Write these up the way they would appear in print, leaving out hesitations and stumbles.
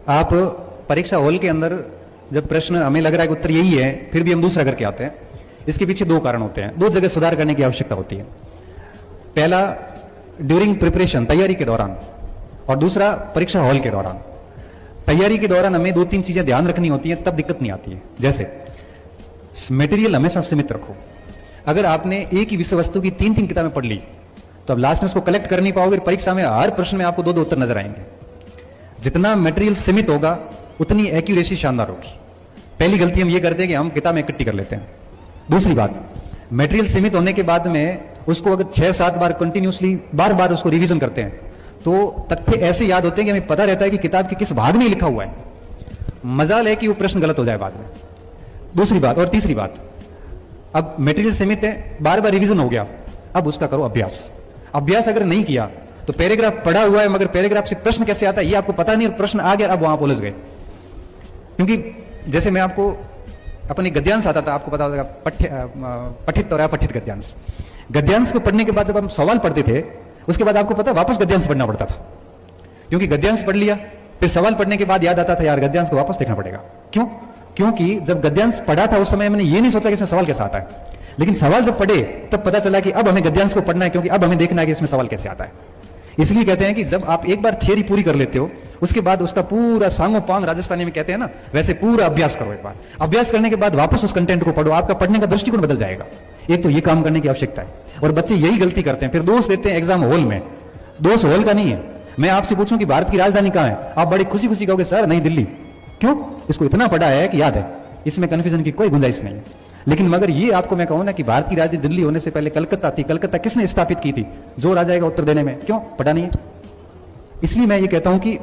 आप परीक्षा हॉल के अंदर जब प्रश्न हमें लग रहा है कि उत्तर यही है, फिर भी हम दूसरा करके आते हैं। इसके पीछे दो कारण होते हैं, दो जगह सुधार करने की आवश्यकता होती है। पहला ड्यूरिंग प्रिपरेशन, तैयारी के दौरान, और दूसरा परीक्षा हॉल के दौरान। तैयारी के दौरान हमें दो तीन चीजें ध्यान रखनी होती हैं, तब दिक्कत नहीं आती है। जैसे मटेरियल हमेशा सीमित रखो। अगर आपने एक ही विषय वस्तु की तीन तीन किताबें पढ़ ली तो अब लास्ट में उसको कलेक्ट कर नहीं पाओगे। परीक्षा में हर प्रश्न में आपको दो दो उत्तर नजर आएंगे। जितना मटेरियल सीमित होगा उतनी एक्यूरेसी शानदार होगी। पहली गलती हम ये करते हैं कि हम किताबें इकट्ठी कर लेते हैं। दूसरी बात, मटेरियल सीमित होने के बाद में उसको अगर 6-7 बार कंटिन्यूसली बार बार उसको रिवीजन करते हैं तो तथ्य ऐसे याद होते हैं कि हमें पता रहता है कि किताब के किस भाग में लिखा हुआ है। मजाल है कि वो प्रश्न गलत हो जाए बाद में। दूसरी बात और तीसरी बात, अब मटेरियल सीमित है, बार बार रिवीजन हो गया, अब उसका करो अभ्यास। अभ्यास अगर नहीं किया तो पैराग्राफ पढ़ा हुआ है मगर पैराग्राफ से प्रश्न कैसे आता है ये आपको पता नहीं, और प्रश्न आ गया अब वहां उलझ गए। क्योंकि जैसे मैं आपको अपने गद्यांश आता था, आपको पता होगा पठित और अपठित गद्यांश। गद्यांश को पढ़ने के बाद जब हम सवाल पढ़ते थे उसके बाद आपको पता वापस गद्यांश पढ़ना पड़ता था, क्योंकि गद्यांश पढ़ लिया फिर सवाल पढ़ने के बाद याद आता था यार गद्यांश को वापस देखना पड़ेगा। क्यों? क्योंकि जब गद्यांश पढ़ा था उस समय मैंने ये नहीं सोचा कि इसमें सवाल कैसा आता है, लेकिन सवाल जब पढ़े तब पता चला कि अब हमें गद्यांश को पढ़ना है, क्योंकि अब हमें देखना है कि इसमें सवाल कैसे आता है। इसलिए कहते हैं कि जब आप एक बार थियरी पूरी कर लेते हो उसके बाद उसका पूरा सांगो पांग, राजस्थानी में कहते हैं ना, वैसे पूरा अभ्यास करो। एक बार अभ्यास करने के बाद वापस उस कंटेंट को पढ़ो, आपका पढ़ने का दृष्टिकोण बदल जाएगा। एक तो ये काम करने की आवश्यकता है। और बच्चे यही गलती करते हैं, फिर दोष देते हैं एग्जाम हॉल में। दोष हॉल का नहीं है। मैं आपसे पूछूं कि भारत की राजधानी कहां है, आप बड़ी खुशी खुशी कहोगे सर नई दिल्ली। क्यों? इसको इतना पढ़ा है कि याद है, इसमें कंफ्यूजन की कोई गुंजाइश नहीं है। लेकिन मगर ये आपको मैं कहूं ना कि भारत की राजधानी दिल्ली होने से पहले कलकत्ता थी। कलकत्ता किसने स्थापित की थी? जोर आ जाएगा उत्तर देने में। क्यों? पढ़ा नहीं है। इसलिए मैं ये कहता हूं कि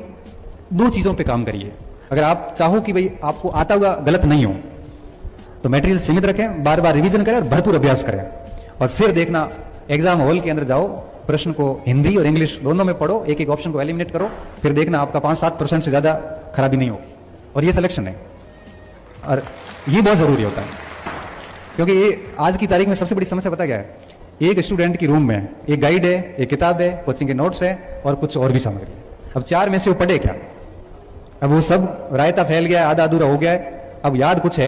दो चीजों पे काम करिए। अगर आप चाहो कि भाई आपको आता हुआ गलत नहीं हो तो मटेरियल सीमित रखें, बार बार रिवीजन करें और भरपूर अभ्यास करें, और फिर देखना एग्जाम हॉल के अंदर जाओ, प्रश्न को हिंदी और इंग्लिश दोनों में पढ़ो, एक एक ऑप्शन को एलिमिनेट करो, फिर देखना आपका 5-7% से ज्यादा खराबी नहीं होगी। और ये सिलेक्शन है, और ये बहुत जरूरी होता है। क्योंकि ये आज की तारीख में सबसे बड़ी समस्या पता क्या है? एक स्टूडेंट की रूम में एक गाइड है, एक किताब है, कोचिंग के नोट्स है और कुछ और भी सामग्री। अब चार में से वो पढ़े क्या? अब वो सब रायता फैल गया है, आधा अधूरा हो गया है, अब याद कुछ है